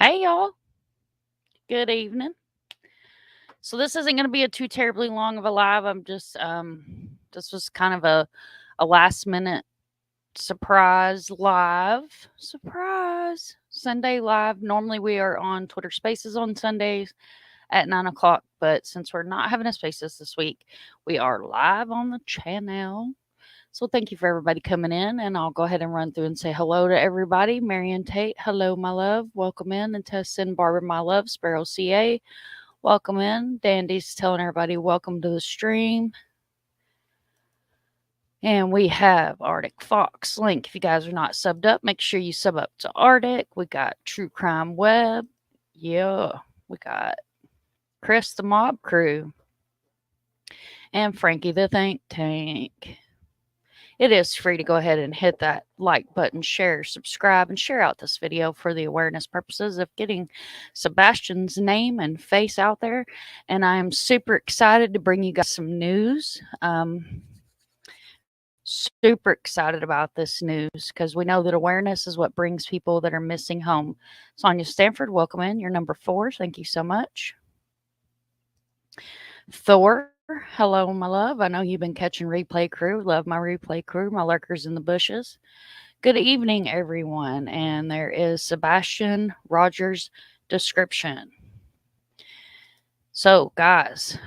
Hey y'all, good evening. So this isn't going to be a too terribly long of a live. I'm just this was kind of a last minute surprise live. Surprise Sunday live. Normally we are on Twitter Spaces on Sundays at 9 o'clock, but since we're not having a Spaces this week, we are live on the channel. So thank you for everybody coming in, and I'll go ahead and run through and say hello to everybody. Marion Tate, hello, my love. Welcome in. And Tessin Barbara, my love. Sparrow CA, welcome in. Dandy's telling everybody welcome to the stream. And we have Arctic Fox Link. If you guys are not subbed up, make sure you sub up to Arctic. We got True Crime Web. Yeah. We got Chris the Mob Crew. And Frankie the Think Tank. It is free to go ahead and hit that like button, share, subscribe, and share out this video for the awareness purposes of getting Sebastian's name and face out there. And I am super excited to bring you guys some news. Super excited about this news because we know that awareness is what brings people that are missing home. Sonia Stanford, welcome in. You're number 4. Thank you so much. Thor, hello, my love. I know you've been catching replay crew. Love my replay crew, my lurkers in the bushes. Good evening, everyone. And there is Sebastian Rogers' description. So, guys,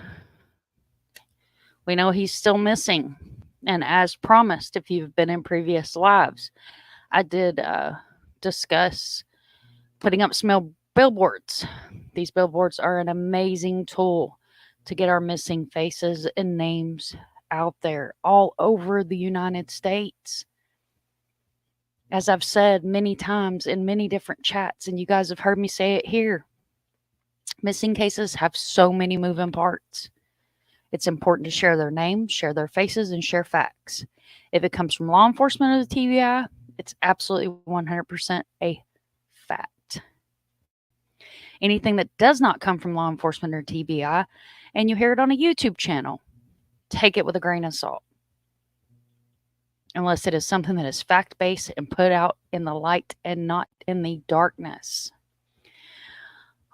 we know he's still missing. And as promised, if you've been in previous lives, I did discuss putting up some billboards. These billboards are an amazing tool to get our missing faces and names out there all over the United States. As I've said many times in many different chats, and you guys have heard me say it here, missing cases have so many moving parts. It's important to share their names, share their faces, and share facts. If it comes from law enforcement or the TBI, it's absolutely 100% a fact. Anything that does not come from law enforcement or TBI, and you hear it on a YouTube channel, take it with a grain of salt. Unless it is something that is fact-based and put out in the light and not in the darkness.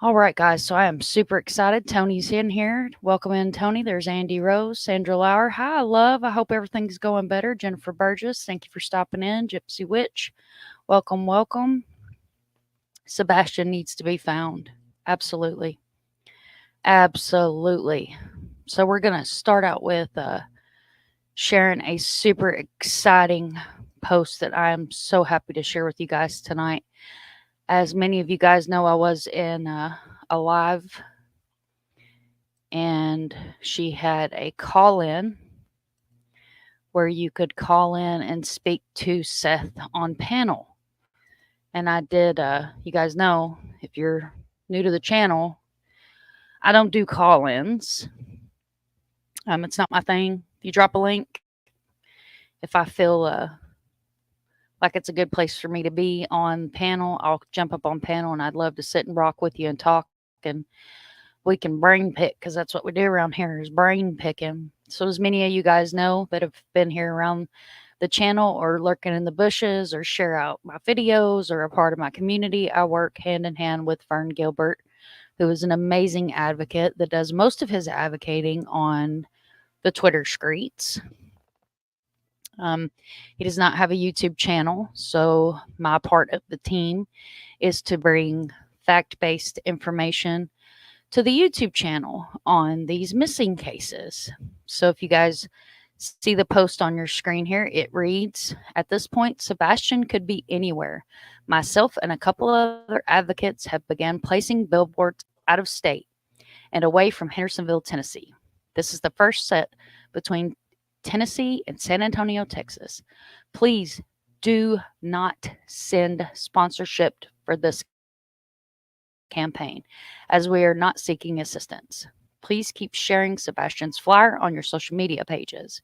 All right, guys, so I am super excited. Tony's in here. Welcome in, Tony. There's Andy Rose, Sandra Lauer. Hi, love. I hope everything's going better. Jennifer Burgess, thank you for stopping in. Gypsy Witch, welcome, welcome. Sebastian needs to be found. Absolutely. Absolutely. So we're going to start out with sharing a super exciting post that I am so happy to share with you guys tonight. As many of you guys know, I was in a live, and she had a call-in where you could call in and speak to Seth on panel. And I did, you guys know, if you're new to the channel, I don't do call-ins. It's not my thing. If you drop a link, if I feel like it's a good place for me to be on panel, I'll jump up on panel, and I'd love to sit and rock with you and talk, and we can brain pick, because that's what we do around here, is brain picking. So as many of you guys know that have been here around the channel or lurking in the bushes or share out my videos or a part of my community, I work hand in hand with Vern Gilbert, who is an amazing advocate that does most of his advocating on the Twitter streets. He does not have a YouTube channel, so my part of the team is to bring fact-based information to the YouTube channel on these missing cases. So if you guys see the post on your screen here, it reads, at this point, Sebastian could be anywhere. Myself and a couple other advocates have begun placing billboards out of state and away from Hendersonville, Tennessee. This is the first set between Tennessee and San Antonio, Texas. Please do not send sponsorship for this campaign, as we are not seeking assistance. Please keep sharing Sebastian's flyer on your social media pages.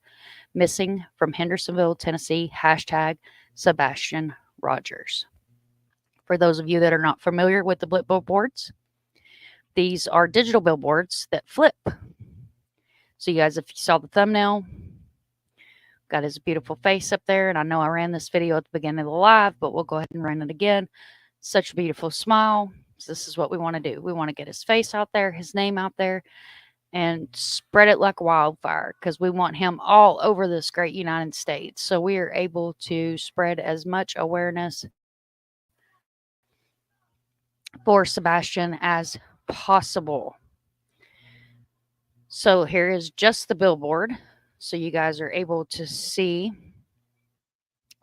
Missing from Hendersonville, Tennessee, hashtag Sebastian Rogers. For those of you that are not familiar with the billboards, these are digital billboards that flip. So you guys, if you saw the thumbnail, got his beautiful face up there, and I know I ran this video at the beginning of the live, but we'll go ahead and run it again. Such a beautiful smile. So this is what we want to do. We want to get his face out there, his name out there, and spread it like wildfire because we want him all over this great United States. So we are able to spread as much awareness for Sebastian as possible. So here is just the billboard. So you guys are able to see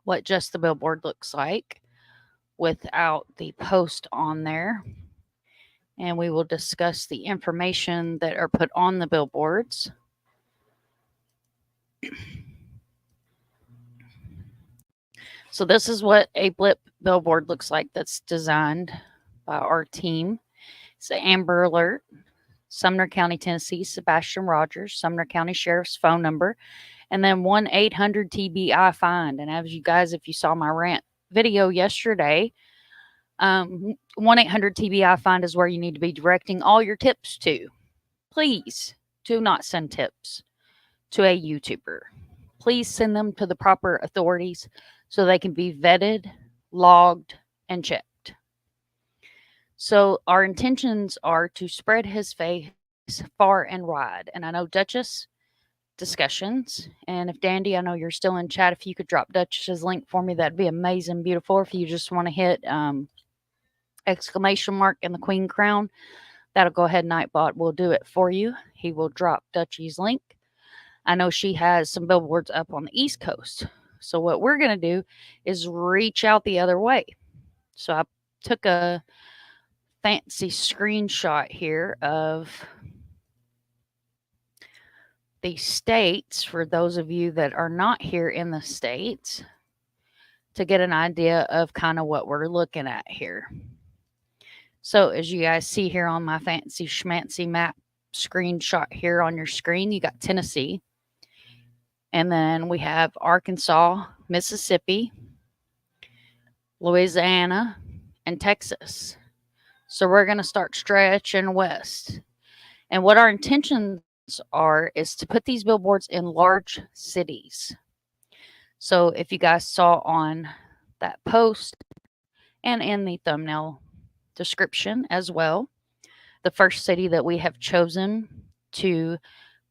what just the billboard looks like without the post on there. And we will discuss the information that are put on the billboards. So this is what a blip billboard looks like that's designed by our team. It's an Amber Alert, Sumner County, Tennessee, Sebastian Rogers, Sumner County Sheriff's phone number, and then 1-800-TBI find. And as you guys, if you saw my rant video yesterday, 1-800-TBI find is where you need to be directing all your tips to. Please do not send tips to a YouTuber. Please send them to the proper authorities so they can be vetted, logged, and checked. So our intentions are to spread his face far and wide. And I know Duchess discussions, and if Dandy, I know you're still in chat, if you could drop Duchess's link for me, that'd be amazing, beautiful. If you just want to hit exclamation mark and the Queen Crown, that'll go ahead. Nightbot will do it for you. He will drop Dutchie's link. I know she has some billboards up on the East Coast. So what we're going to do is reach out the other way. So I took a fancy screenshot here of the states for those of you that are not here in the States to get an idea of kind of what we're looking at here. So as you guys see here on my fancy schmancy map screenshot here on your screen, you got Tennessee. And then we have Arkansas, Mississippi, Louisiana, and Texas. So we're going to start stretching west. And what our intentions are is to put these billboards in large cities. So if you guys saw on that post and in the thumbnail description as well, the first city that we have chosen to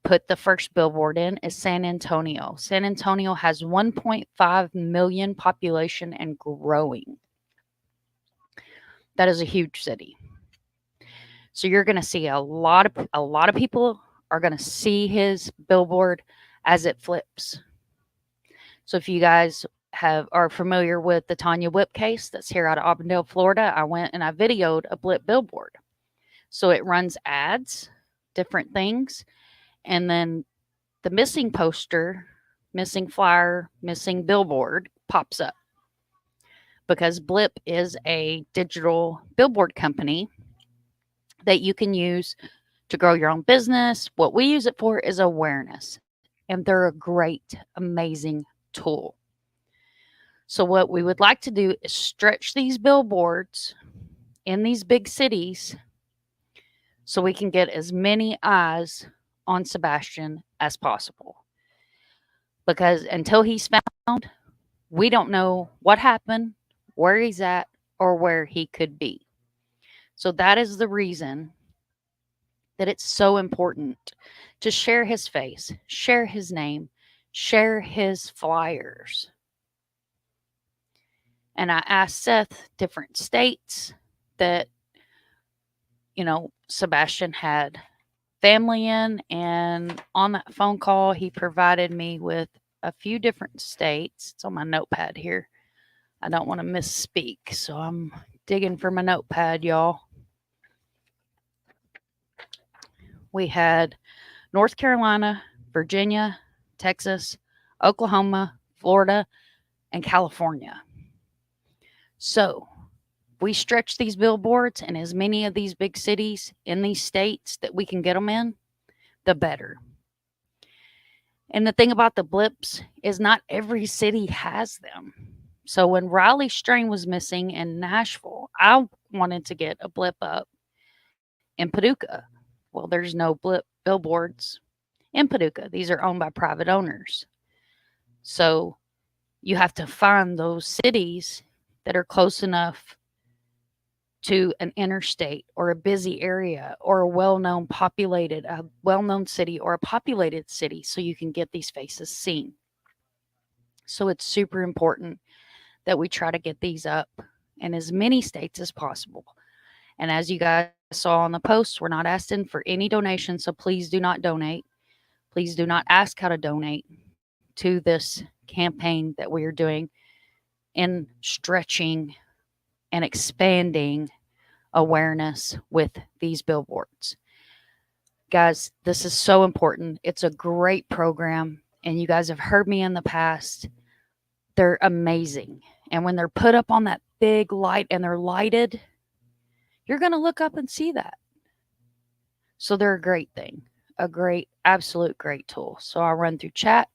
put the first billboard in is San Antonio. San Antonio has 1.5 million population and growing. That is a huge city. So you're going to see a lot of people are going to see his billboard as it flips. So if you guys are familiar with the Tanya Whip case that's here out of Auburndale, Florida, I went and I videoed a blip billboard. So it runs ads, different things, and then the missing poster, missing flyer, missing billboard pops up. Because Blip is a digital billboard company that you can use to grow your own business. What we use it for is awareness. And they're a great, amazing tool. So what we would like to do is stretch these billboards in these big cities so we can get as many eyes on Sebastian as possible. Because until he's found, we don't know what happened, where he's at, or where he could be. So that is the reason that it's so important to share his face, share his name, share his flyers. And I asked Seth different states that, Sebastian had family in, and on that phone call, he provided me with a few different states. It's on my notepad here. I don't want to misspeak, so I'm digging for my notepad, y'all. We had North Carolina, Virginia, Texas, Oklahoma, Florida, and California. So we stretch these billboards in as many of these big cities in these states that we can get them in, the better. And the thing about the blips is not every city has them. So when Riley Strain was missing in Nashville, I wanted to get a blip up in Paducah. Well, there's no blip billboards in Paducah. These are owned by private owners. So you have to find those cities that are close enough to an interstate or a busy area or a well-known city or a populated city so you can get these faces seen. So it's super important that we try to get these up in as many states as possible. And as you guys saw on the post, we're not asking for any donations, so please do not donate. Please do not ask how to donate to this campaign that we are doing in stretching and expanding awareness with these billboards. Guys, this is so important. It's a great program, and you guys have heard me in the past. They're amazing. And when they're put up on that big light and they're lighted, you're going to look up and see that. So they're a great thing, a great, absolute great tool. So I'll run through chat,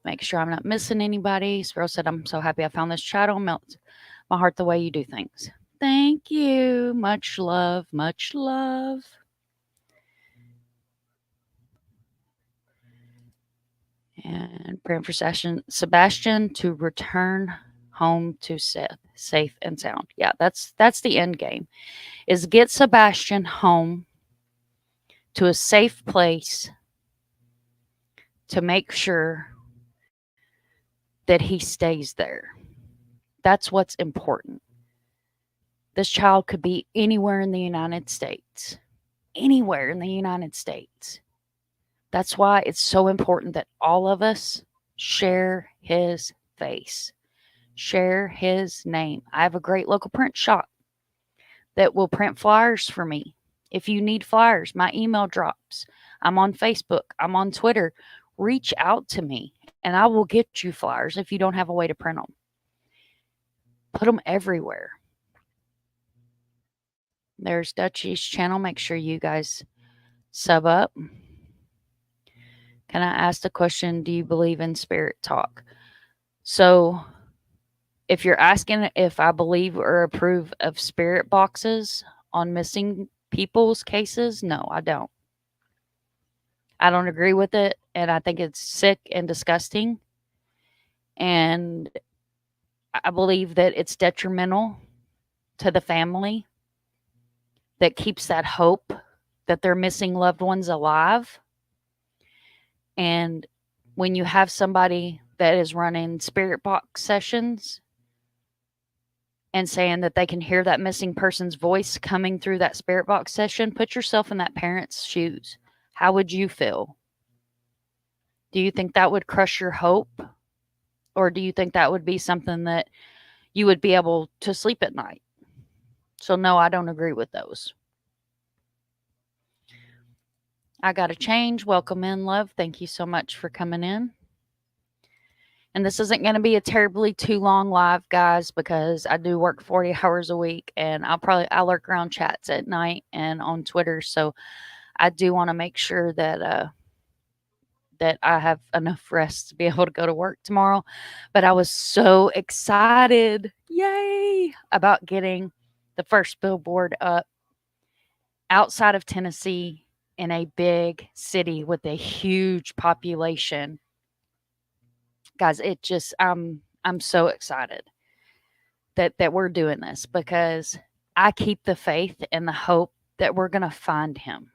make sure I'm not missing anybody. Sparrow said, I'm so happy I found this chat. It'll melt my heart the way you do things. Thank you. Much love, much love. And praying for Sebastian to return home to Seth, safe and sound. Yeah, that's the end game, is get Sebastian home to a safe place to make sure that he stays there. That's what's important. This child could be anywhere in the United States. Anywhere in the United States. That's why it's so important that all of us share his face, share his name. I have a great local print shop that will print flyers for me. If you need flyers, my email drops. I'm on Facebook. I'm on Twitter. Reach out to me and I will get you flyers if you don't have a way to print them. Put them everywhere. There's Dutchie's channel. Make sure you guys sub up. Can I ask the question, do you believe in spirit talk? So if you're asking if I believe or approve of spirit boxes on missing people's cases, no, I don't. I don't agree with it, and I think it's sick and disgusting. And I believe that it's detrimental to the family that keeps that hope that their missing loved one's alive. And when you have somebody that is running spirit box sessions and saying that they can hear that missing person's voice coming through that spirit box session, put yourself in that parent's shoes. How would you feel? Do you think that would crush your hope? Or do you think that would be something that you would be able to sleep at night? So no, I don't agree with those. I got to change. Welcome in, love. Thank you so much for coming in. And this isn't going to be a terribly too long live, guys, because I do work 40 hours a week, and I lurk around chats at night and on Twitter. So I do want to make sure that that I have enough rest to be able to go to work tomorrow. But I was so excited, yay, about getting the first billboard up outside of Tennessee in a big city with a huge population. Guys, it just I'm so excited that we're doing this, because I keep the faith and the hope that we're going to find him.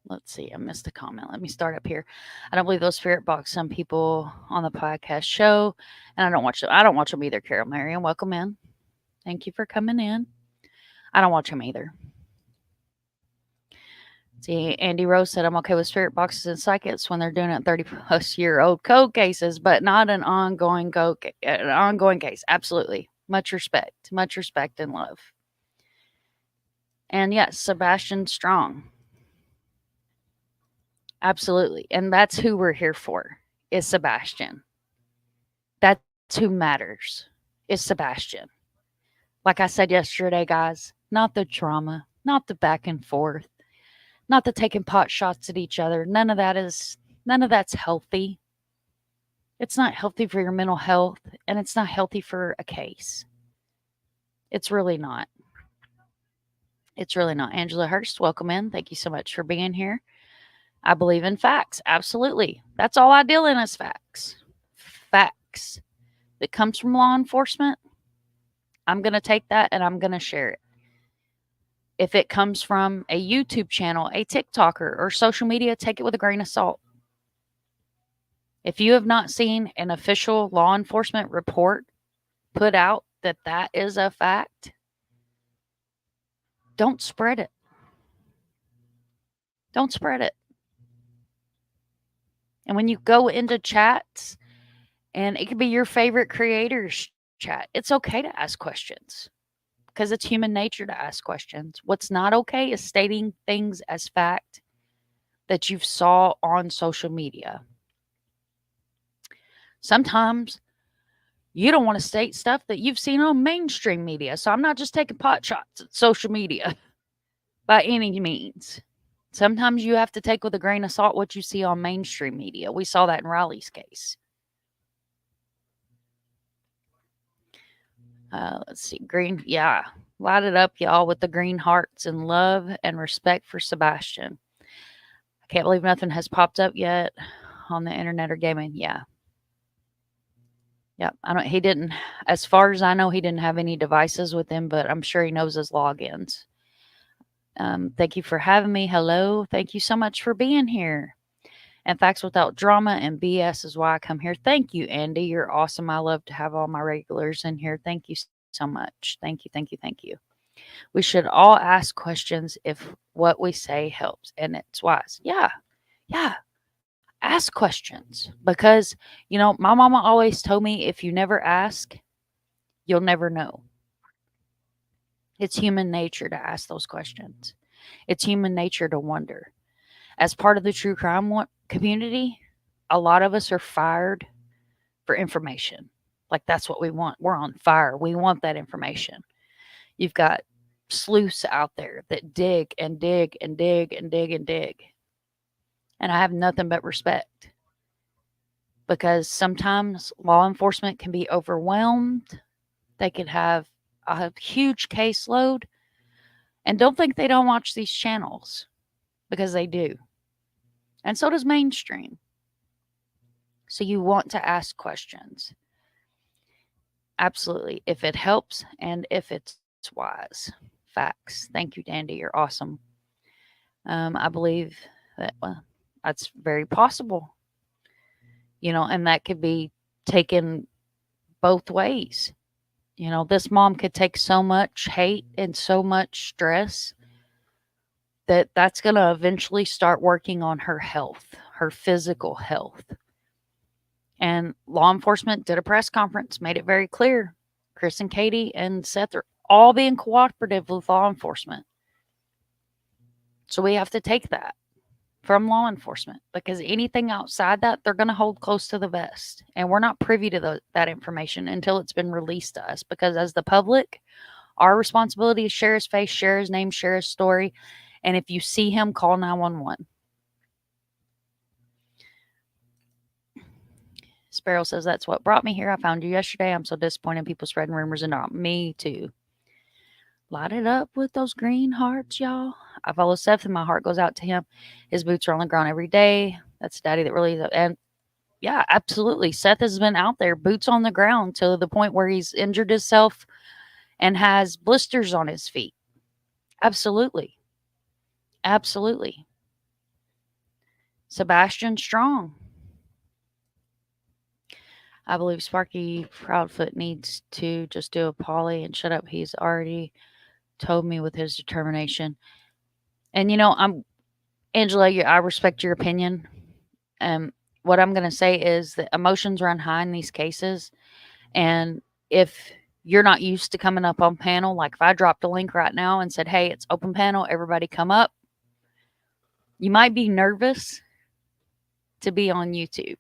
Let's see, I missed a comment. Let me start up here. I don't believe those spirit box some people on the podcast show, and I don't watch them. I don't watch them either, Carol Marion. Welcome in. Thank you for coming in. I don't watch them either. See, Andy Rose said, I'm okay with spirit boxes and psychics when they're doing it 30-plus-year-old code cases, but not an ongoing case. Absolutely. Much respect and love. And yes, Sebastian Strong. Absolutely. And that's who we're here for, is Sebastian. That's who matters, is Sebastian. Like I said yesterday, guys, not the drama, not the back and forth, not the taking pot shots at each other. None of that's healthy. It's not healthy for your mental health, and it's not healthy for a case. It's really not. It's really not. Angela Hurst, welcome in. Thank you so much for being here. I believe in facts. Absolutely. That's all I deal in is facts. Facts. that comes from law enforcement, I'm going to take that and I'm going to share it. If it comes from a YouTube channel, a TikToker, or social media, take it with a grain of salt. If you have not seen an official law enforcement report put out that that is a fact, don't spread it. Don't spread it. And when you go into chats, and it could be your favorite creators chat, it's okay to ask questions because it's human nature to ask questions. What's not okay is stating things as fact that you've saw on social media. Sometimes you don't want to state stuff that you've seen on mainstream media. So I'm not just taking pot shots at social media by any means. Sometimes you have to take with a grain of salt what you see on mainstream media. We saw that in Riley's case. Let's see. Green. Yeah. Light it up, y'all, with the green hearts and love and respect for Sebastian. I can't believe nothing has popped up yet on the internet or gaming. Yeah. Yep. He didn't, as far as I know, he didn't have any devices with him, but I'm sure he knows his logins. Thank you for having me. Hello. Thank you so much for being here. And facts without drama and BS is why I come here. Thank you, Andy. You're awesome. I love to have all my regulars in here. Thank you so much. Thank you. Thank you. Thank you. We should all ask questions if what we say helps and it's wise. Yeah. Yeah. Ask questions because, my mama always told me if you never ask, you'll never know. It's human nature to ask those questions. It's human nature to wonder. As part of the true crime community, a lot of us are fired for information. Like that's what we want. We're on fire. We want that information. You've got sleuths out there that dig and dig and dig and dig and dig. And I have nothing but respect because sometimes law enforcement can be overwhelmed. They could have a huge caseload. And don't think they don't watch these channels because they do. And so does mainstream. So you want to ask questions. Absolutely. If it helps and if it's wise. Facts. Thank you, Dandy. You're awesome. I believe that that's very possible. And that could be taken both ways. This mom could take so much hate and so much stress that that's going to eventually start working on her health, her physical health. And law enforcement did a press conference, made it very clear. Chris and Katie and Seth are all being cooperative with law enforcement. So we have to take that from law enforcement because anything outside that, they're going to hold close to the vest. And we're not privy to that information until it's been released to us because as the public, our responsibility is share his face, share his name, share his story. And if you see him, call 911. Sparrow says, that's what brought me here. I found you yesterday. I'm so disappointed people spreading rumors and not me too. Light it up with those green hearts, y'all. I follow Seth and my heart goes out to him. His boots are on the ground every day. That's daddy that really, and yeah, absolutely. Seth has been out there, boots on the ground to the point where he's injured himself and has blisters on his feet. Absolutely. Absolutely. Sebastian Strong. I believe Sparky Proudfoot needs to just do a poly and shut up. He's already told me with his determination. And I'm Angela, I respect your opinion. What I'm going to say is that emotions run high in these cases. And if you're not used to coming up on panel, like if I dropped a link right now and said, hey, it's open panel, everybody come up, you might be nervous to be on YouTube.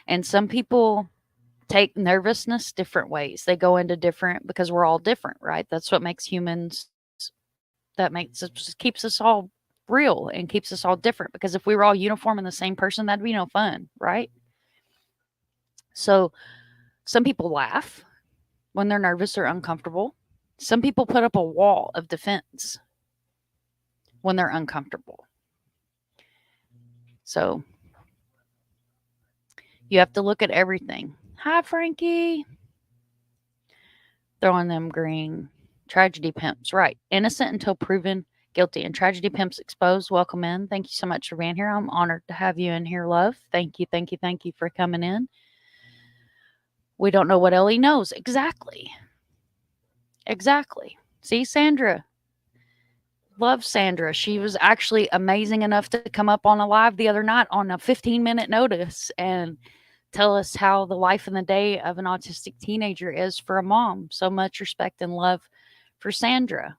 And some people take nervousness different ways. They go into different, because we're all different, right? That's what makes humans, keeps us all real and keeps us all different. Because if we were all uniform and the same person, that'd be no fun, right? So some people laugh when they're nervous or uncomfortable. Some people put up a wall of defense when they're uncomfortable. So you have to look at everything. Hi, Frankie. Throwing them green. Tragedy pimps. Right. Innocent until proven guilty. And tragedy pimps exposed. Welcome in. Thank you so much for being here. I'm honored to have you in here, love. Thank you, thank you, thank you for coming in. We don't know what Ellie knows. Exactly. Exactly. See, Sandra. Love Sandra. She was actually amazing enough to come up on a live the other night on a 15-minute notice and tell us how the life and the day of an autistic teenager is for a mom. So much respect and love for Sandra.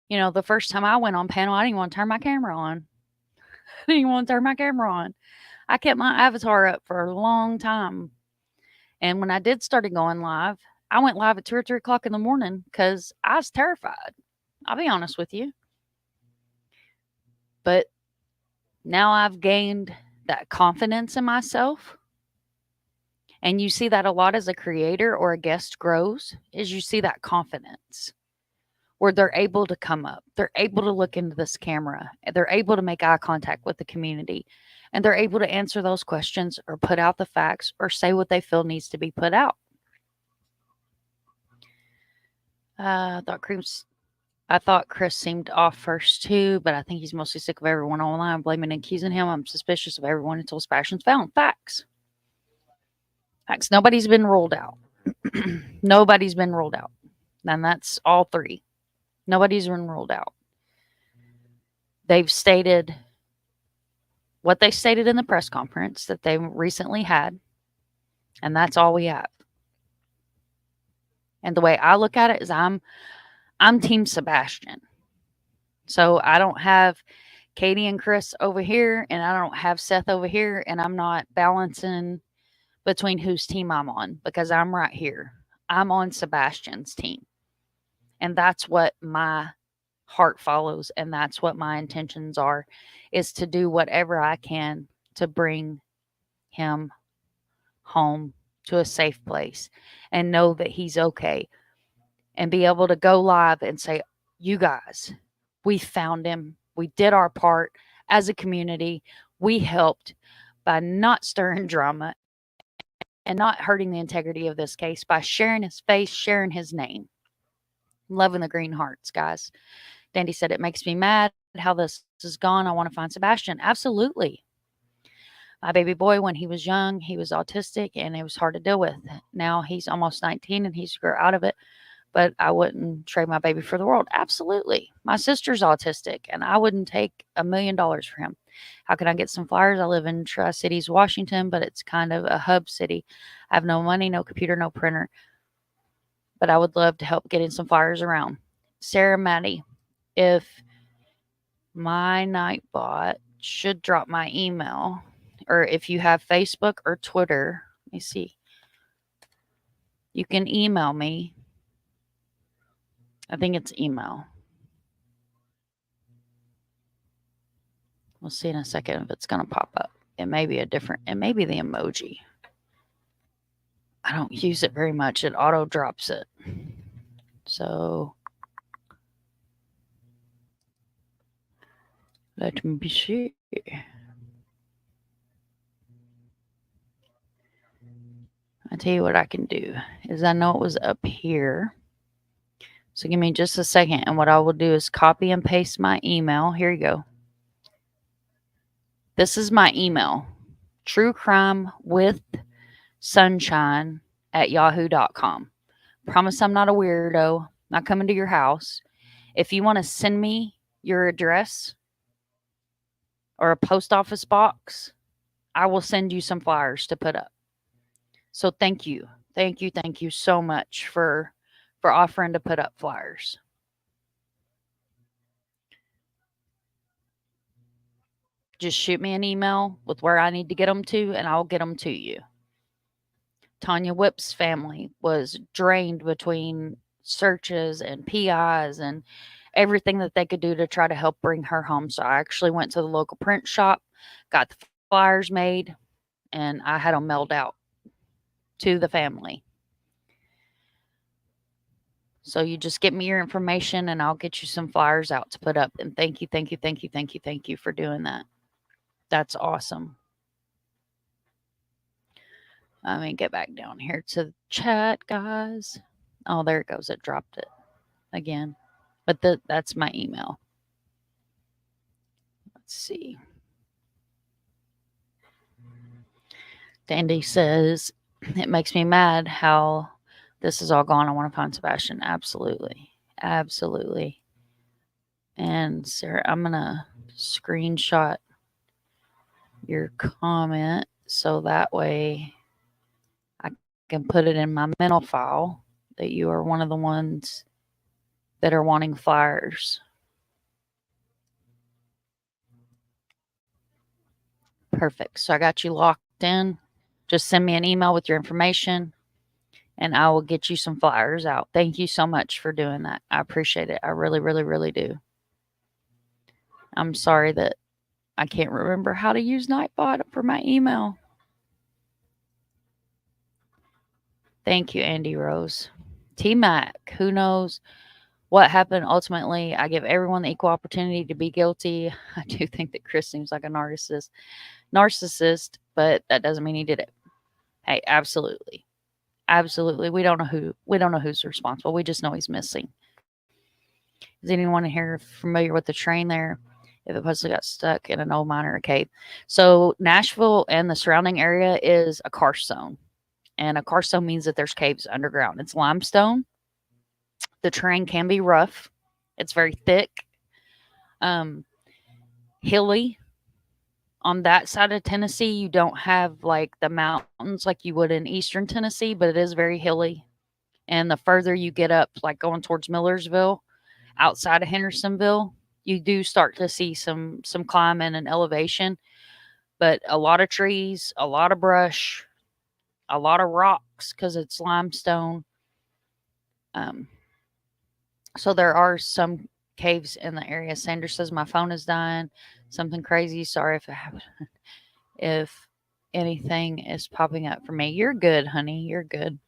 You know, the first time I went on panel, I didn't want to turn my camera on. I didn't even want to turn my camera on. I kept my avatar up for a long time. And when I did started going live, I went live at 2 or 3 o'clock in the morning because I was terrified. I'll be honest with you. But now I've gained that confidence in myself. And you see that a lot as a creator or a guest grows, is you see that confidence where they're able to come up, they're able to look into this camera, they're able to make eye contact with the community, and they're able to answer those questions or put out the facts or say what they feel needs to be put out. I thought Chris seemed off first too, but I think he's mostly sick of everyone online blaming and accusing him. I'm suspicious of everyone until his passion's found. Facts. Facts. Nobody's been ruled out. Nobody's been ruled out. And that's all three. Nobody's been ruled out. They've stated what they stated in the press conference that they recently had, and that's all we have. And the way I look at it is I'm Team Sebastian. So I don't have Katie and Chris over here, and I don't have Seth over here, and I'm not balancing between whose team I'm on because I'm right here. I'm on Sebastian's team. And that's what my heart follows, and that's what my intentions are, is to do whatever I can to bring him home to a safe place and know that he's okay and be able to go live and say, you guys, we found him. We did our part as a community. We helped by not stirring drama and not hurting the integrity of this case by sharing his face, sharing his name. Loving the green hearts, guys. Dandy said, it makes me mad how this is gone. I want to find Sebastian. Absolutely. My baby boy, when he was young, he was autistic and it was hard to deal with. Now he's almost 19 and he's grew out of it, but I wouldn't trade my baby for the world. Absolutely. My sister's autistic and I wouldn't take $1 million for him. How can I get some flyers? I live in Tri-Cities, Washington, but it's kind of a hub city. I have no money, no computer, no printer, but I would love to help getting some flyers around. Sarah Maddie, if my Nightbot should drop my email, or if you have Facebook or Twitter, let me see. You can email me. I think it's email. We'll see in a second if it's going to pop up. It may be the emoji. I don't use it very much. It auto drops it. So let me see. I tell you what I can do is I know it was up here. So give me just a second. And what I will do is copy and paste my email. Here you go. This is my email. truecrimewithsunshine@yahoo.com. Promise I'm not a weirdo. Not coming to your house. If you want to send me your address or a post office box, I will send you some flyers to put up. So thank you. Thank you so much for offering to put up flyers. Just shoot me an email with where I need to get them to, and I'll get them to you. Tanya Whip's family was drained between searches and PIs and everything that they could do to try to help bring her home. So I actually went to the local print shop, got the flyers made, and I had them mailed out to the family. So you just get me your information and I'll get you some flyers out to put up. And thank you for doing that. That's awesome. Let me get back down here to the chat, guys. Oh, there it goes. It dropped it again. But that's my email. Let's see. Dandy says, it makes me mad how this is all gone. I want to find Sebastian. Absolutely. Absolutely. And Sarah, I'm going to screenshot your comment so that way I can put it in my mental file that you are one of the ones that are wanting flyers. Perfect. So I got you locked in. Just send me an email with your information and I will get you some flyers out. Thank you so much for doing that. I appreciate it. I really, really, really do. I'm sorry that I can't remember how to use Nightbot for my email. Thank you, Andy Rose. T-Mac, who knows what happened ultimately? I give everyone the equal opportunity to be guilty. I do think that Chris seems like a narcissist, but that doesn't mean he did it. Hey, absolutely. Absolutely. We don't know who's responsible. We just know he's missing. Is anyone here familiar with the train there? If it possibly got stuck in an old mine or a cave. So Nashville and the surrounding area is a karst zone. And a karst zone means that there's caves underground. It's limestone. The terrain can be rough. It's very thick, hilly. On that side of Tennessee, you don't have like the mountains like you would in eastern Tennessee, but it is very hilly. And the further you get up, like going towards Millersville, outside of Hendersonville, you do start to see some climbing and elevation, but a lot of trees, a lot of brush, a lot of rocks because it's limestone. So there are some caves in the area. Sandra says my phone is dying. Something crazy. Sorry if anything is popping up for me. You're good, honey. You're good.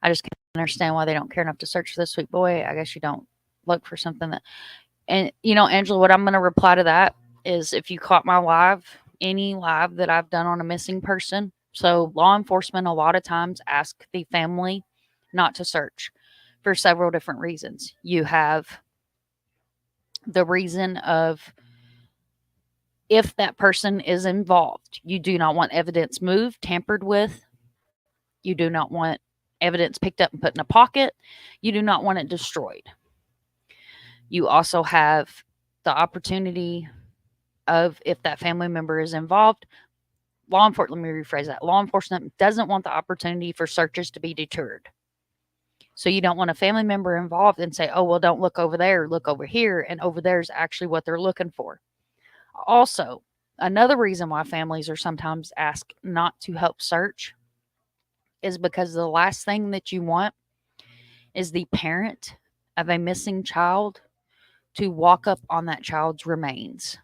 I just can't understand why they don't care enough to search for this sweet boy. I guess you don't look for something that. And Angela, what I'm going to reply to that is if you caught my any live that I've done on a missing person. So law enforcement a lot of times ask the family not to search for several different reasons. You have the reason of if that person is involved, you do not want evidence moved, tampered with. You do not want evidence picked up and put in a pocket. You do not want it destroyed. You also have the opportunity of if that family member is involved, let me rephrase that. Law enforcement doesn't want the opportunity for searches to be deterred. So you don't want a family member involved and say, oh, well, don't look over there, look over here. And over there is actually what they're looking for. Also, another reason why families are sometimes asked not to help search is because the last thing that you want is the parent of a missing child to walk up on that child's remains.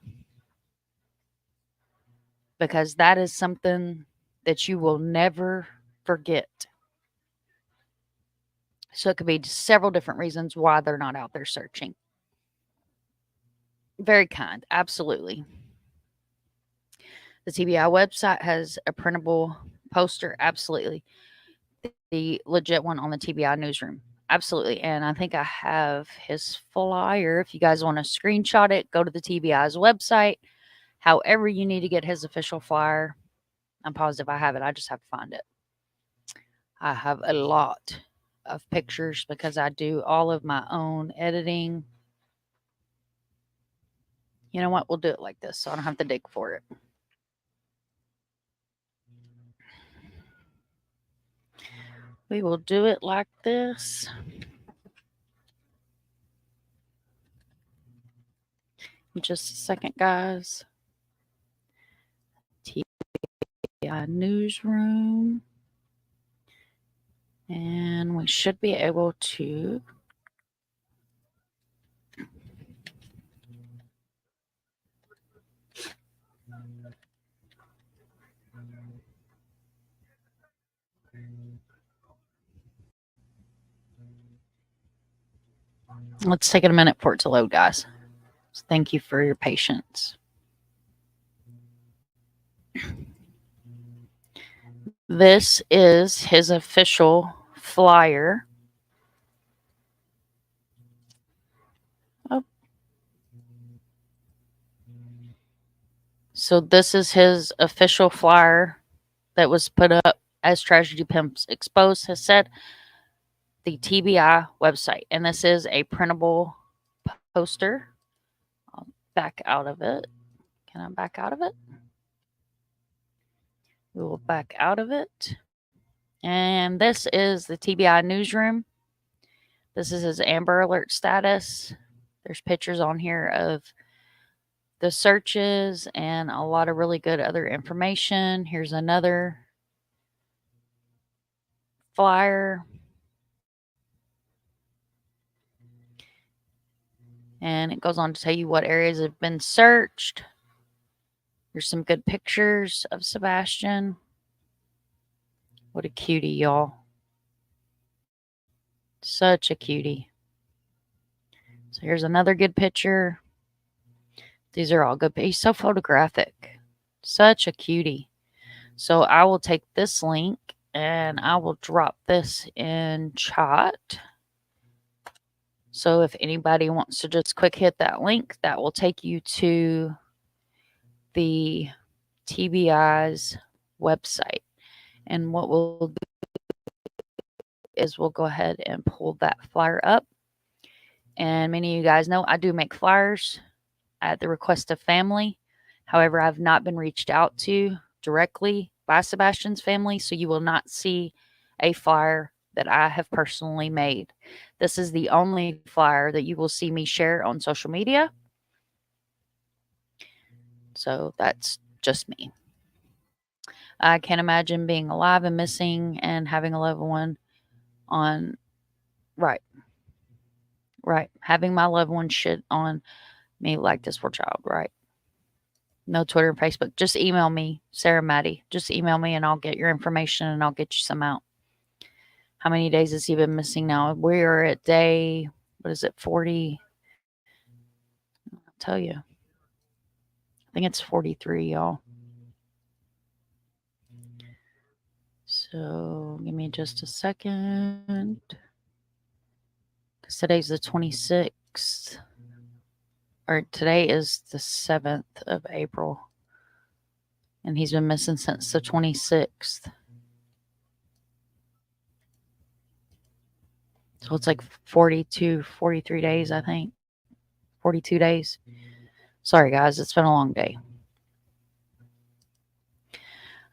Because that is something that you will never forget. So it could be several different reasons why they're not out there searching. Very kind. Absolutely. The TBI website has a printable poster. Absolutely. The legit one on the TBI newsroom. Absolutely. And I think I have his flyer. If you guys want to screenshot it, go to the TBI's website. However you need to get his official flyer. I'm positive I have it. I just have to find it. I have a lot of pictures because I do all of my own editing. You know what? We'll do it like this so I don't have to dig for it. We will do it like this. Just a second, guys. TBI newsroom. And we should be able to let's take it a minute for it to load, guys. So thank you for your patience. This is his official flyer. Oh, so this is his official flyer that was put up as Tragedy Pimps Exposed has said, the TBI website. And this is a printable poster. I'll back out of it. Can I back out of it? We will back out of it. And this is the TBI newsroom. This is his Amber Alert status. There's pictures on here of the searches and a lot of really good other information. Here's another flyer. And it goes on to tell you what areas have been searched. Here's some good pictures of Sebastian. What a cutie, y'all. Such a cutie. So here's another good picture. These are all good. He's so photographic. Such a cutie. So I will take this link and I will drop this in chat. So if anybody wants to just quick hit that link, that will take you to the TBI's website. And what we'll do is we'll go ahead and pull that flyer up. And many of you guys know I do make flyers at the request of family. However, I've not been reached out to directly by Sebastian's family, so you will not see a flyer that I have personally made. This is the only flyer that you will see me share on social media. So that's just me. I can't imagine being alive and missing and having a loved one on, right, having my loved one shit on me like this poor child, right? No Twitter and Facebook. Just email me, Sarah Maddie. Just email me and I'll get your information and I'll get you some out. How many days has he been missing now? We are at day, what is it, 40? I'll tell you. I think it's 43, y'all. So give me just a second. Because today's the 26th. Or today is the 7th of April. And he's been missing since the 26th. So it's like 42, 43 days, I think. 42 days. Sorry, guys. It's been a long day.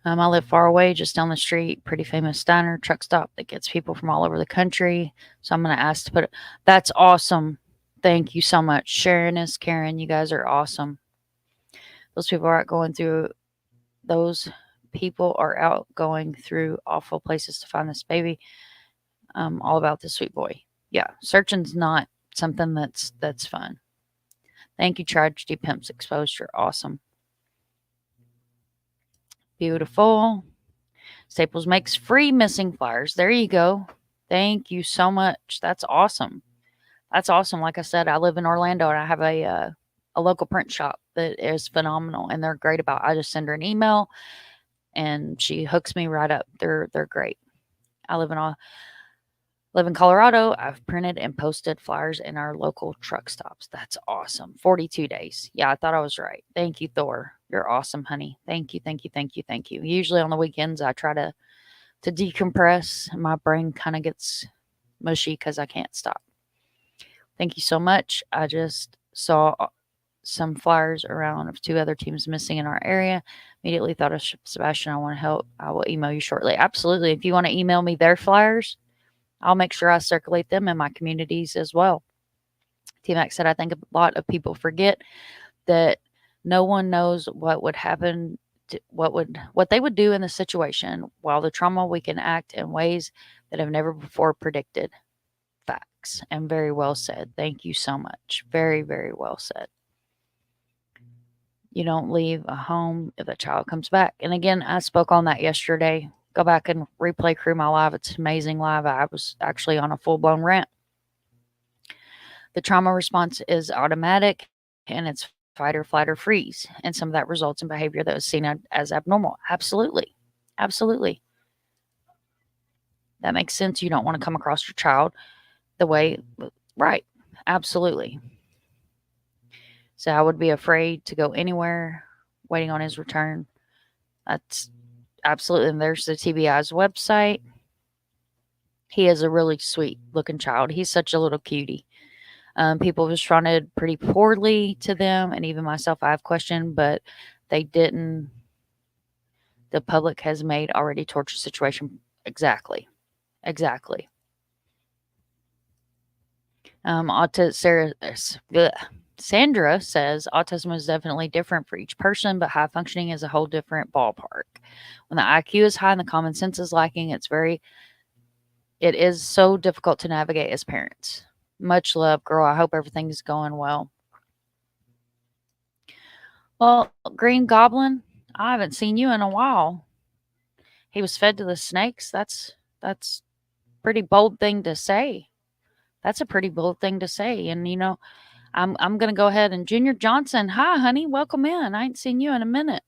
I live far away, just down the street. Pretty famous diner, truck stop that gets people from all over the country. So I'm going to ask to put it. That's awesome. Thank you so much. Sharon is Karen. You guys are awesome. Those people are out going through awful places to find this baby. All about this sweet boy. Yeah, searching's not something that's fun. Thank you, Tragedy Pimps Exposed. You're awesome. Beautiful. Staples makes free missing flyers. There you go. Thank you so much. That's awesome. That's awesome. Like I said, I live in Orlando and I have a local print shop that is phenomenal and they're great about. I just send her an email and she hooks me right up. They're great. I live in Colorado. I've printed and posted flyers in our local truck stops. That's awesome. 42 days. Yeah, I thought I was right. Thank you, Thor. You're awesome, honey. Thank you, thank you, thank you, thank you. Usually on the weekends, I try to decompress. My brain kind of gets mushy because I can't stop. Thank you so much. I just saw some flyers around of 2 other teams missing in our area. Immediately thought of Sebastian. I want to help. I will email you shortly. Absolutely. If you want to email me their flyers, I'll make sure I circulate them in my communities as well. T-Mac said, I think a lot of people forget that no one knows what would happen, what they would do in the situation. While the trauma, we can act in ways that have never before predicted. Facts. And very well said. Thank you so much. Very, very well said. You don't leave a home if a child comes back. And again, I spoke on that yesterday. Go back and replay Crew My Live. It's amazing live. I was actually on a full-blown rant. The trauma response is automatic, and it's fight or flight or freeze. And some of that results in behavior that was seen as abnormal. Absolutely. Absolutely. That makes sense. You don't want to come across your child the way, right? Absolutely. So I would be afraid to go anywhere waiting on his return. That's absolutely. And there's the TBI's website. He is a really sweet looking child. He's such a little cutie. People responded pretty poorly to them, and even myself, I have questioned, but they didn't. The public has made already torture situation. Exactly. Exactly. Sandra says autism is definitely different for each person, but high functioning is a whole different ballpark. When the IQ is high and the common sense is lacking, it is so difficult to navigate as parents. Much love, girl. I hope everything's going well. Well, Green Goblin, I haven't seen you in a while. He was fed to the snakes. That's pretty bold thing to say. That's a pretty bold thing to say. And I'm gonna go ahead and Junior Johnson. Hi, honey. Welcome in. I ain't seen you in a minute.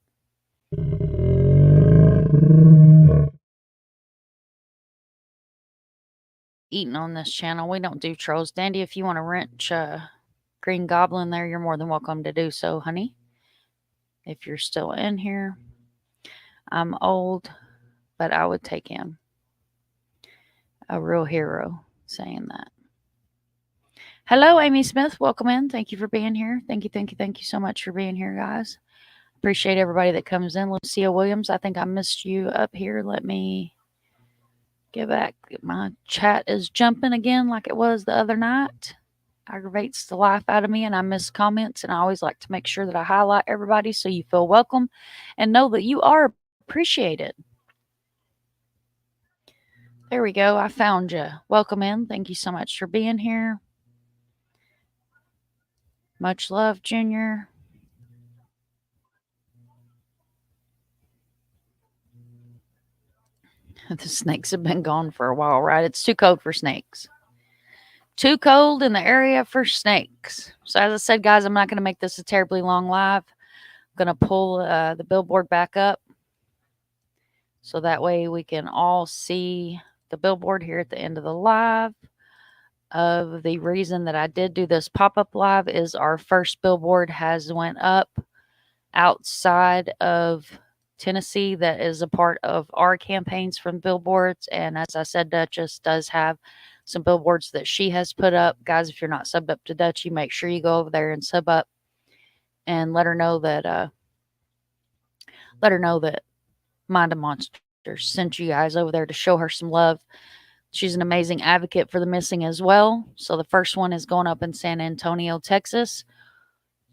Eating on this channel. We don't do trolls. Dandy, if you want to wrench Green Goblin there, you're more than welcome to do so, honey. If you're still in here. I'm old, but I would take him. A real hero saying that. Hello, Amy Smith. Welcome in. Thank you for being here. Thank you so much for being here, guys. Appreciate everybody that comes in. Lucia Williams, I think I missed you up here. Let me get back. My chat is jumping again like it was the other night. Aggravates the life out of me, and I miss comments, and I always like to make sure that I highlight everybody so you feel welcome and know that you are appreciated. There we go. I found you. Welcome in. Thank you so much for being here. Much love, Junior. The snakes have been gone for a while, right? It's too cold for snakes. Too cold in the area for snakes. So as I said, guys, I'm not going to make this a terribly long live. I'm going to pull the billboard back up so that way we can all see the billboard here at the end of the live. Of the reason that I did do this pop-up live is our first billboard has went up outside of Tennessee that is a part of our campaigns from Billboards. And as I said, Duchess does have some billboards that she has put up. Guys, if you're not subbed up to Dutchie, make sure you go over there and sub up and let her know that Mind a Monster sent you guys over there to show her some love. She's an amazing advocate for the missing as well. So the first one is going up in San Antonio, Texas.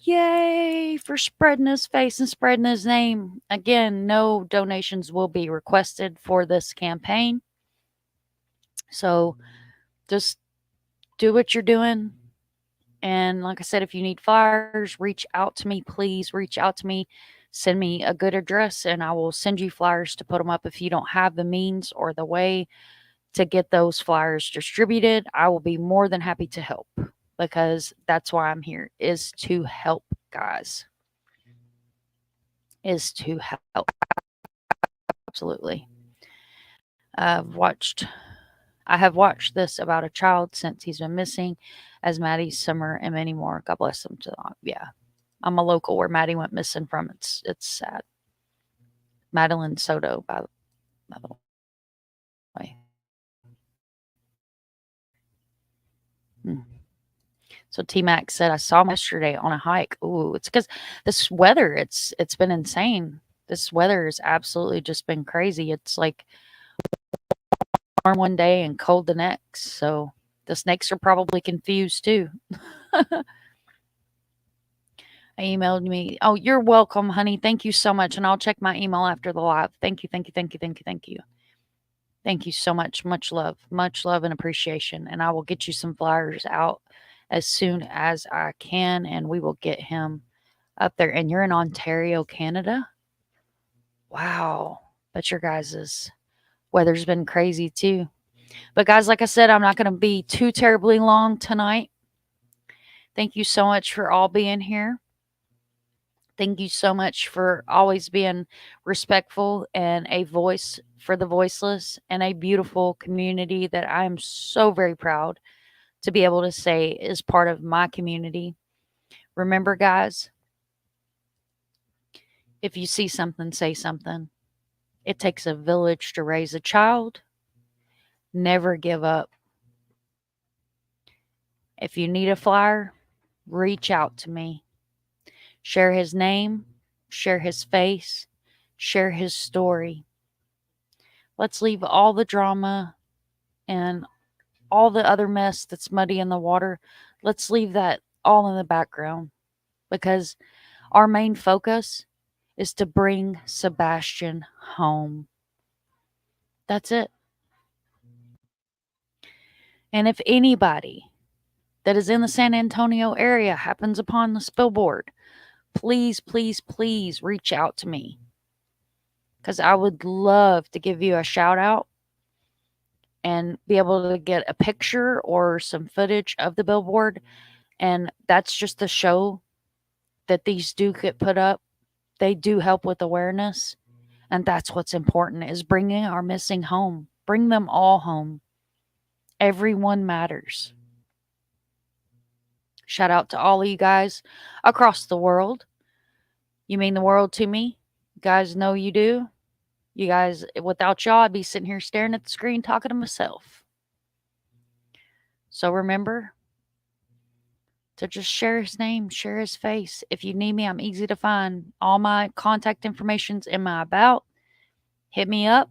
Yay for spreading his face and spreading his name. Again, no donations will be requested for this campaign. So just do what you're doing. And like I said, if you need flyers, reach out to me. Please reach out to me. Send me a good address and I will send you flyers to put them up. If you don't have the means or the way to get those flyers distributed, I will be more than happy to help. Because that's why I'm here, is to help, guys. Is to help. Absolutely. I have watched this about a child since he's been missing, as Maddie, Summer, and many more. God bless them. Yeah. I'm a local where Maddie went missing from. It's sad. Madeline Soto, by the way. So T-Max said, I saw him yesterday on a hike. Ooh, it's because this weather, it's been insane. This weather has absolutely just been crazy. It's like warm one day and cold the next. So the snakes are probably confused too. I emailed me. Oh, you're welcome, honey. Thank you so much. And I'll check my email after the live. Thank you. Thank you so much. Much love and appreciation. And I will get you some flyers out as soon as I can, and we will get him up there. And you're in Ontario, Canada? Wow. But your guys' weather's been crazy too. But guys, like I said, I'm not going to be too terribly long tonight. Thank you so much for all being here. Thank you so much for always being respectful and a voice for the voiceless and a beautiful community that I am so very proud to be able to say is part of my community. Remember, guys, if you see something, say something. It takes a village to raise a child. Never give up. If you need a flyer, reach out to me. Share his name, share his face, share his story. Let's leave all the drama and all the other mess that's muddy in the water. Let's leave that all in the background because our main focus is to bring Sebastian home. That's it. And if anybody that is in the San Antonio area happens upon this billboard, please, please, please reach out to me because I would love to give you a shout out and be able to get a picture or some footage of the billboard. And that's just the show that these do get put up. They do help with awareness. And that's what's important is bringing our missing home. Bring them all home. Everyone matters. Shout out to all of you guys across the world. You mean the world to me. You guys know you do. You guys, without y'all, I'd be sitting here staring at the screen talking to myself. So remember to just share his name, share his face. If you need me, I'm easy to find. All my contact information's in my about. Hit me up.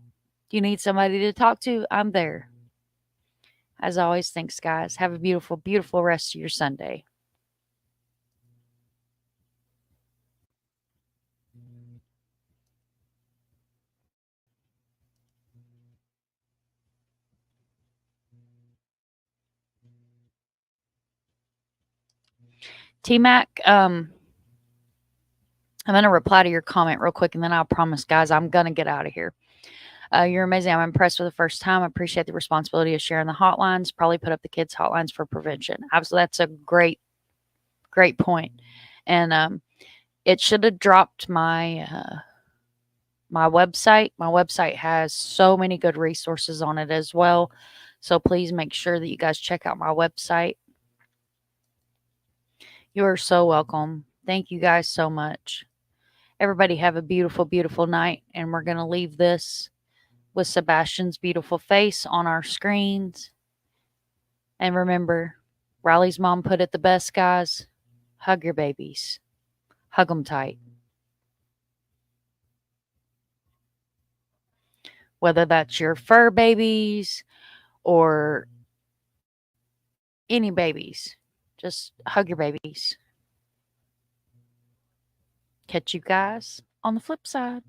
You need somebody to talk to, I'm there. As always, thanks, guys. Have a beautiful, beautiful rest of your Sunday. T-Mac, I'm going to reply to your comment real quick, and then I'll promise, guys, I'm going to get out of here. You're amazing. I'm impressed with the first time. I appreciate the responsibility of sharing the hotlines. Probably put up the kids' hotlines for prevention. Absolutely, that's a great, great point. And it should have dropped my my website. My website has so many good resources on it as well. So please make sure that you guys check out my website. You are so welcome. Thank you guys so much. Everybody have a beautiful, beautiful night. And we're going to leave this with Sebastian's beautiful face on our screens. And remember, Riley's mom put it the best, guys. Hug your babies. Hug them tight. Whether that's your fur babies or any babies, just hug your babies. Catch you guys on the flip side.